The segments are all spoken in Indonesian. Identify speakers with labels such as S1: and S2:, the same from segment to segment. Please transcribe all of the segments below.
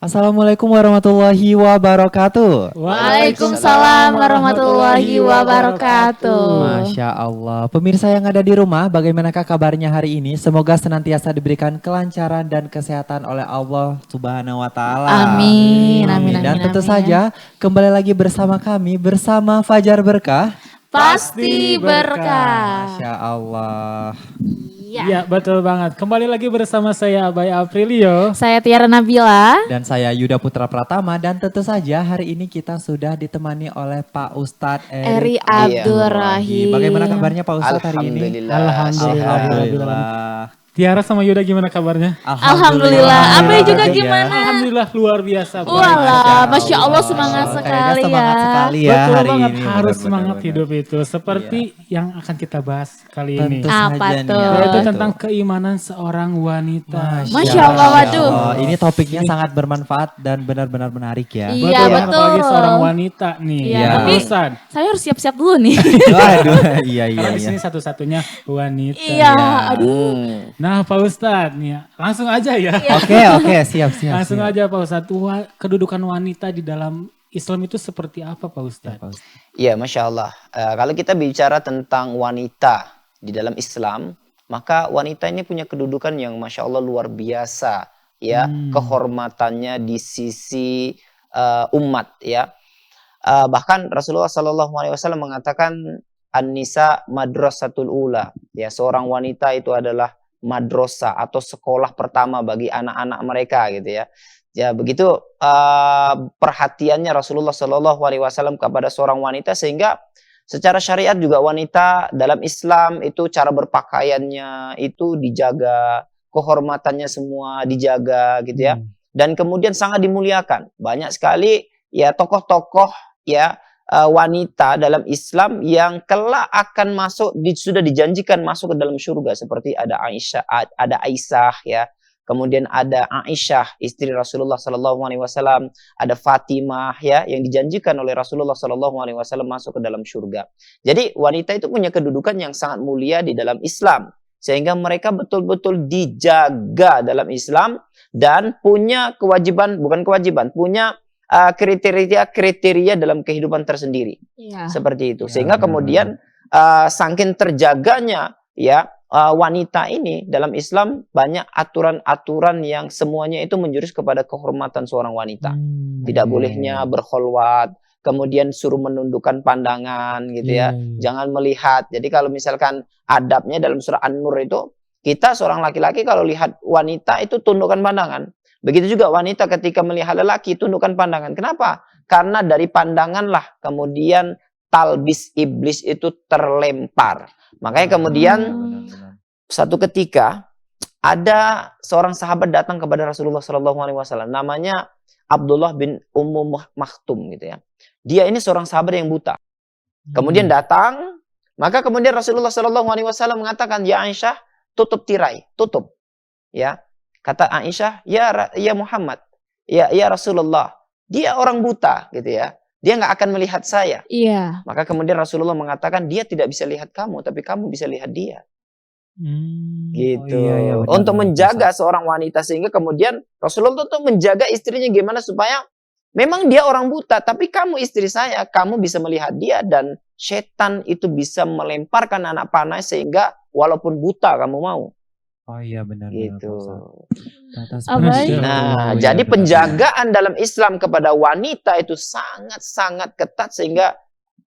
S1: Assalamualaikum warahmatullahi wabarakatuh.
S2: Waalaikumsalam warahmatullahi wabarakatuh.
S1: Masya Allah. Pemirsa yang ada di rumah, bagaimanakah kabarnya hari ini? Semoga senantiasa diberikan kelancaran dan kesehatan oleh Allah Subhanahu wa Ta'ala.
S2: Amin, amin,
S1: Dan
S2: amin,
S1: tentu
S2: amin.
S1: saja kembali lagi bersama kami, bersama Fajar Berkah.
S2: Pasti berkah.
S1: Masya Allah.
S3: Iya betul banget. Kembali lagi bersama saya Abai Aprilio.
S2: Saya Tiara Nabila.
S1: Dan saya Yuda Putra Pratama. Dan tentu saja hari ini kita sudah ditemani oleh Pak Ustadz
S2: Eri Abdurrahim.
S1: Bagaimana kabarnya Pak Ustadz hari ini?
S3: Alhamdulillah. Tiara sama Yuda gimana kabarnya?
S2: Alhamdulillah. Abai juga
S1: Ya.
S2: gimana?
S3: Alhamdulillah luar biasa.
S2: Walah, Masya Allah semangat
S1: Kayaknya
S2: sekali
S1: semangat
S2: ya.
S1: sekali ya
S3: Betul
S1: hari
S3: banget,
S1: ini.
S3: harus
S1: Benar-benar,
S3: semangat
S1: benar.
S3: hidup itu. Seperti yang akan kita bahas kali ini.
S1: Tentu
S2: Apa
S1: saja
S2: tuh?
S1: nih,
S3: Yaitu
S1: betul.
S3: tentang keimanan seorang wanita.
S2: Masya Allah, waduh.
S1: Ini topiknya sangat bermanfaat dan benar-benar menarik ya.
S2: Iya,
S3: Betul banget,
S2: betul.
S3: apalagi seorang wanita nih.
S2: Iya,
S3: Ya,
S2: tapi
S3: Ustaz.
S2: saya harus siap-siap dulu nih.
S1: Waduh, iya.
S3: Karena di sini satu-satunya wanita.
S2: Iya, aduh.
S3: Nah Pak Ustadz nih, langsung aja ya.
S1: Oke, siap.
S3: Langsung
S1: siap.
S3: aja Pak Ustadz, kedudukan wanita di dalam Islam itu seperti apa Pak Ustadz?
S4: Iya, Masya Allah. Kalau kita bicara tentang wanita di dalam Islam, maka wanita ini punya kedudukan yang Masya Allah luar biasa. Ya, kehormatannya di sisi umat. Ya, bahkan Rasulullah SAW mengatakan An-Nisa madrasatul ula. Ya, seorang wanita itu adalah madrasah atau sekolah pertama bagi anak-anak mereka gitu ya. Ya begitu perhatiannya Rasulullah SAW kepada seorang wanita, sehingga secara syariat juga wanita dalam Islam itu cara berpakaiannya itu dijaga, kehormatannya semua dijaga gitu ya. Dan kemudian sangat dimuliakan. Banyak sekali ya tokoh-tokoh ya wanita dalam Islam yang kelak akan masuk, sudah dijanjikan masuk ke dalam surga, seperti ada Aisyah ya, kemudian ada Aisyah istri Rasulullah SAW, ada Fatimah ya yang dijanjikan oleh Rasulullah SAW masuk ke dalam surga. Jadi wanita itu punya kedudukan yang sangat mulia di dalam Islam, sehingga mereka betul-betul dijaga dalam Islam dan punya kewajiban, punya kriteria dalam kehidupan tersendiri.
S2: Iya.
S4: Seperti itu. Sehingga kemudian saking terjaganya ya wanita ini dalam Islam, banyak aturan-aturan yang semuanya itu menjurus kepada kehormatan seorang wanita. Tidak bolehnya berkholwat, kemudian suruh menundukkan pandangan gitu ya. Jangan melihat. Jadi kalau misalkan adabnya dalam surah An-Nur itu, kita seorang laki-laki kalau lihat wanita itu tundukkan pandangan. Begitu juga wanita ketika melihat lelaki tundukkan pandangan. Kenapa? Karena dari pandanganlah kemudian talbis iblis itu terlempar. Makanya kemudian satu ketika ada seorang sahabat datang kepada Rasulullah SAW. Namanya Abdullah bin Ummu Maktum gitu ya. Dia ini seorang sahabat yang buta. Kemudian datang, maka kemudian Rasulullah SAW mengatakan, ya Aisyah, tutup tirai, tutup. Ya. Kata Aisyah, ya Muhammad, ya Rasulullah, dia orang buta gitu ya. Dia nggak akan melihat saya.
S2: Iya.
S4: Maka kemudian Rasulullah mengatakan, dia tidak bisa lihat kamu, tapi kamu bisa lihat dia. Gitu.
S1: Benar,
S4: Untuk
S1: benar,
S4: menjaga seorang wanita, sehingga kemudian Rasulullah itu menjaga istrinya gimana supaya memang dia orang buta, tapi kamu istri saya, kamu bisa melihat dia, dan setan itu bisa melemparkan anak panah sehingga walaupun buta kamu mau.
S1: Oh iya benar.
S4: Gitu.
S3: Nah,
S4: Jadi penjagaan dalam Islam kepada wanita itu sangat-sangat ketat, sehingga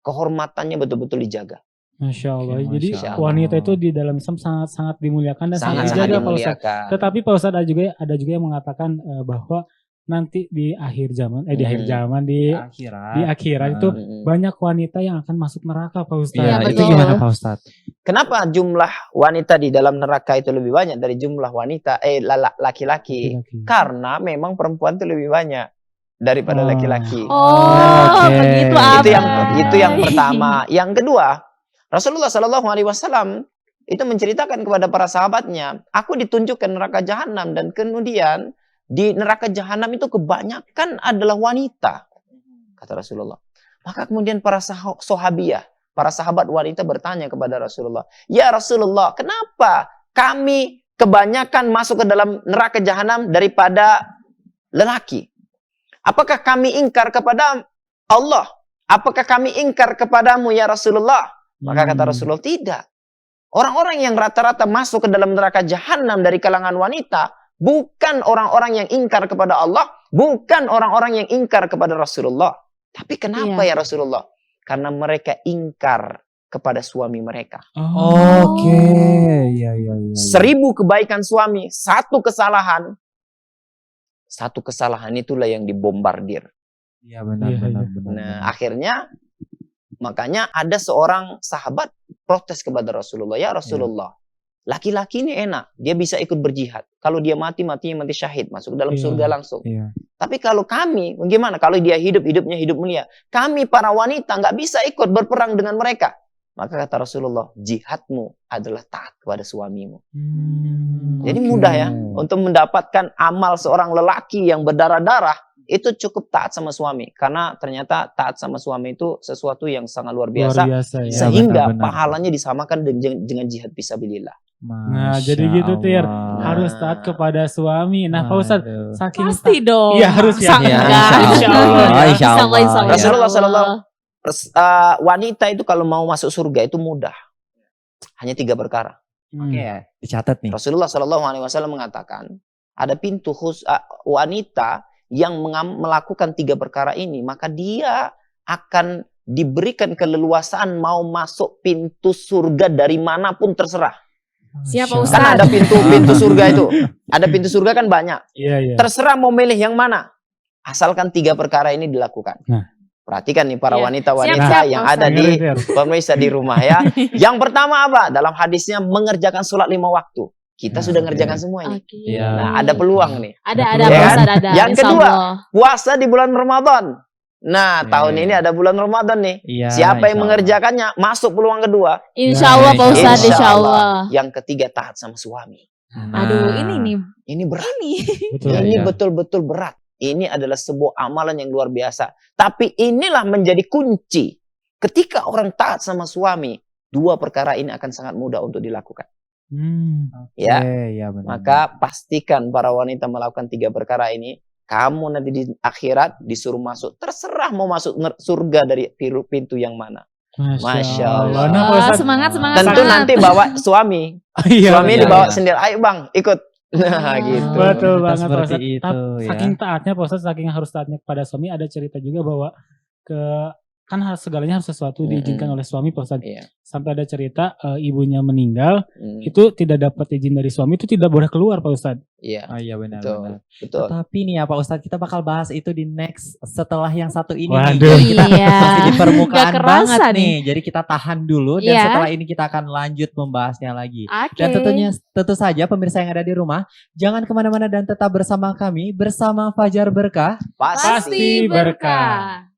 S4: kehormatannya betul-betul dijaga.
S3: Masya Allah.
S1: Oke,
S3: Jadi
S1: Masya Allah.
S3: wanita itu di dalam Islam sangat-sangat dimuliakan dan sangat
S4: Sangat-sangat
S3: dijaga Pak Ustadz.
S4: dimuliakan.
S3: Tetapi Pak Ustadz ada juga yang mengatakan bahwa nanti di akhir zaman, di akhirat itu banyak wanita yang akan masuk neraka Pak Ustadz.
S1: Iya,
S2: Iya,
S1: itu
S2: betul.
S1: gimana Pak Ustadz?
S4: Kenapa jumlah wanita di dalam neraka itu lebih banyak dari jumlah wanita laki-laki? Karena memang perempuan itu lebih banyak daripada laki-laki.
S2: Oh,
S1: Oke.
S2: begitu
S4: Itu yang pertama. Yang kedua, Rasulullah SAW itu menceritakan kepada para sahabatnya, aku ditunjuk ke neraka jahanam, dan kemudian di neraka jahanam itu kebanyakan adalah wanita, kata Rasulullah. Maka kemudian para sahabiyah, para sahabat wanita bertanya kepada Rasulullah, ya Rasulullah, kenapa kami kebanyakan masuk ke dalam neraka jahanam daripada lelaki? Apakah kami ingkar kepada Allah? Apakah kami ingkar kepadamu ya Rasulullah? Maka kata Rasulullah, tidak. Orang-orang yang rata-rata masuk ke dalam neraka jahanam dari kalangan wanita, bukan orang-orang yang ingkar kepada Allah, bukan orang-orang yang ingkar kepada Rasulullah. Tapi kenapa ya Rasulullah? Karena mereka ingkar kepada suami mereka.
S1: Oke, iya.
S4: 1000 kebaikan suami, satu kesalahan itulah yang dibombardir.
S1: Iya benar.
S4: Nah, akhirnya makanya ada seorang sahabat protes kepada Rasulullah, ya Rasulullah, laki-laki ini enak, dia bisa ikut berjihad. Kalau dia matinya mati syahid, masuk dalam surga langsung. Tapi kalau kami, bagaimana? Kalau dia hidupnya hidup mulia, kami para wanita nggak bisa ikut berperang dengan mereka. Maka kata Rasulullah, jihadmu adalah taat kepada suamimu. Jadi mudah ya untuk mendapatkan amal seorang lelaki yang berdarah-darah, itu cukup taat sama suami. Karena ternyata taat sama suami itu sesuatu yang sangat luar biasa
S3: ya.
S4: Sehingga
S1: benar.
S4: pahalanya disamakan dengan jihad fisabilillah.
S3: Nah, jadi gitu Tir, harus taat kepada suami. Nah, Pak Ustadz, saking
S2: Pasti dong.
S3: Iya, harus ya.
S2: Enggak.
S3: Insya Allah.
S2: Insya Allah.
S4: Rasulullah sallallahu wanita itu kalau mau masuk surga itu mudah. Hanya 3 perkara.
S1: Oke, dicatat nih.
S4: Rasulullah SAW mengatakan, ada pintu wanita yang melakukan 3 perkara ini, maka dia akan diberikan keleluasaan mau masuk pintu surga dari manapun terserah.
S2: Siapa
S4: Kan
S2: Ustaz?
S4: ada pintu surga itu. Ada pintu surga kan banyak.
S3: Iya.
S4: Terserah mau milih yang mana. Asalkan 3 perkara ini dilakukan.
S3: Nah.
S4: Perhatikan nih para
S2: Iya.
S4: wanita-wanita
S2: Siap,
S4: yang
S2: Ustaz.
S4: ada di
S3: Tir.
S4: pemirsa di rumah ya. Yang pertama apa? Dalam hadisnya mengerjakan sholat 5 waktu. Kita sudah ngerjakan semua ini.
S2: Oke.
S1: Iya.
S4: Nah, ada peluang nih.
S2: Ada
S4: Ya
S2: Pak
S4: kan?
S2: Ustaz, ada.
S4: Yang
S2: Insya
S4: kedua,
S2: Allah.
S4: puasa di bulan Ramadan. Nah, tahun ini ada bulan Ramadan nih.
S1: Iya,
S4: Siapa yang
S1: insya
S4: mengerjakannya, masuk peluang kedua.
S2: Insya Allah Pak Ustaz,
S4: Insya
S2: insya
S4: Allah.
S2: Allah.
S4: Yang ketiga, taat sama suami.
S2: Aduh, ini nih.
S4: Ini berat.
S3: Betul.
S4: Ini
S1: Iya.
S4: betul-betul berat. Ini adalah sebuah amalan yang luar biasa. Tapi inilah menjadi kunci. Ketika orang taat sama suami, 2 perkara ini akan sangat mudah untuk dilakukan. Ya.
S1: Iya benar.
S4: Maka pastikan para wanita melakukan 3 perkara ini. Kamu nanti di akhirat disuruh masuk. Terserah mau masuk surga dari pintu yang mana. Masya Allah.
S3: Nah, Pak
S2: Wah,
S3: Ustadz,
S2: semangat.
S4: Tentu nanti bawa suami.
S3: iya,
S4: Suami
S3: benar.
S4: dibawa sendiri. Ayo bang, ikut. Nah gitu.
S3: Betul
S1: Kita
S3: banget Pak
S1: seperti
S3: Ustadz.
S1: itu, ya.
S3: Saking taatnya Pak Ustadz, saking harus taatnya kepada suami, ada cerita juga bahwa kan segalanya harus sesuatu diizinkan oleh suami Pak Ustadz.
S4: Iya.
S3: Sampai ada cerita ibunya meninggal,
S4: Hmm,
S3: itu tidak dapat izin dari suami, itu tidak boleh keluar Pak Ustadz.
S4: Iya.
S1: Oh iya benar.
S4: Betul. Betul.
S1: Tapi nih ya Pak Ustadz, kita bakal bahas itu di next setelah yang satu ini
S3: Waduh.
S1: nih. Jadi kita
S2: Iya.
S1: masih di permukaan
S2: Nggak kerasa
S1: banget nih.
S2: nih.
S1: Jadi kita tahan dulu dan
S2: Iya.
S1: setelah ini kita akan lanjut membahasnya lagi.
S2: Oke.
S1: Dan tentu saja pemirsa yang ada di rumah, jangan kemana-mana dan tetap bersama kami, bersama Fajar Berkah.
S2: Pasti berkah.